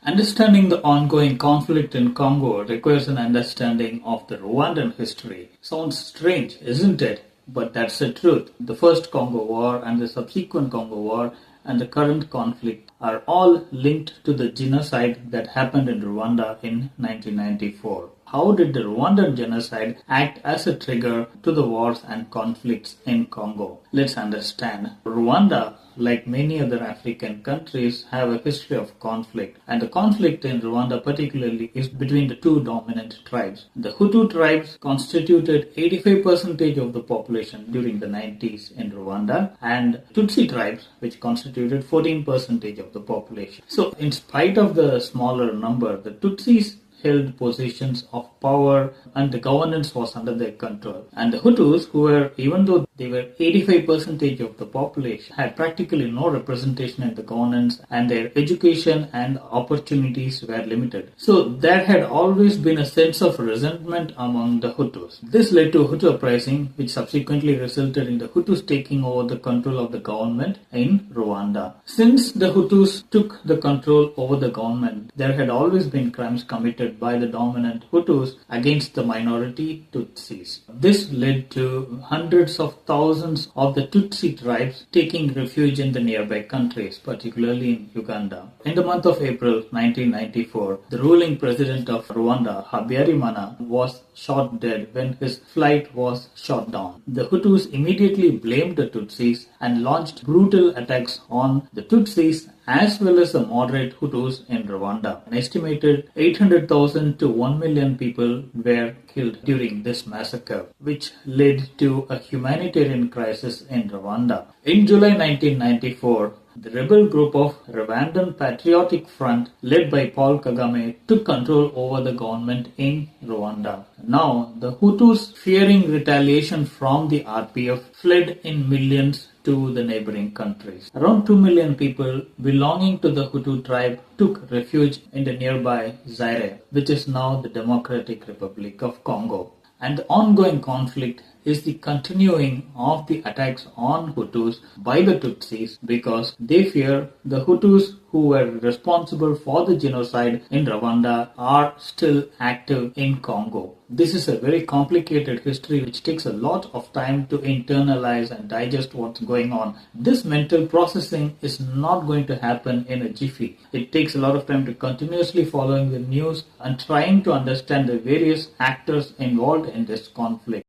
Understanding the ongoing conflict in Congo requires an understanding of the Rwandan history. Sounds strange, isn't it? But that's the truth. The first Congo War and the subsequent Congo War and the current conflict are all linked to the genocide that happened in Rwanda in 1994. How did the Rwandan genocide act as a trigger to the wars and conflicts in Congo? Let's understand. Rwanda, like many other African countries, have a history of conflict, and the conflict in Rwanda particularly is between the two dominant tribes. The Hutu tribes constituted 85% of the population during the 90s in Rwanda, and Tutsi tribes, which constituted 14% of the population. So in spite of the smaller number, the Tutsis held positions of power and the governance was under their control. And the Hutus, who were, even though they were 85% of the population, had practically no representation in the governance, and their education and opportunities were limited. So there had always been a sense of resentment among the Hutus. This led to Hutu uprising, which subsequently resulted in the Hutus taking over the control of the government in Rwanda. Since the Hutus took the control over the government, there had always been crimes committed by the dominant Hutus against the minority Tutsis. This led to hundreds of thousands of the Tutsi tribes taking refuge in the nearby countries, particularly in Uganda. In the month of April 1994, the ruling president of Rwanda, Habyarimana, was shot dead when his flight was shot down. The Hutus immediately blamed the Tutsis and launched brutal attacks on the Tutsis as well as the moderate Hutus in Rwanda. An estimated 800,000 to 1 million people were killed during this massacre, which led to a humanitarian crisis in Rwanda. In July 1994, the rebel group of Rwandan Patriotic Front, led by Paul Kagame, took control over the government in Rwanda. Now, the Hutus, fearing retaliation from the RPF, fled in millions to the neighboring countries. Around 2 million people belonging to the Hutu tribe took refuge in the nearby Zaire, which is now the Democratic Republic of Congo. And the ongoing conflict is the continuing of the attacks on Hutus by the Tutsis because they fear the Hutus who were responsible for the genocide in Rwanda are still active in Congo. This is a very complicated history which takes a lot of time to internalize and digest what's going on. This mental processing is not going to happen in a jiffy. It takes a lot of time to continuously following the news and trying to understand the various actors involved in this conflict.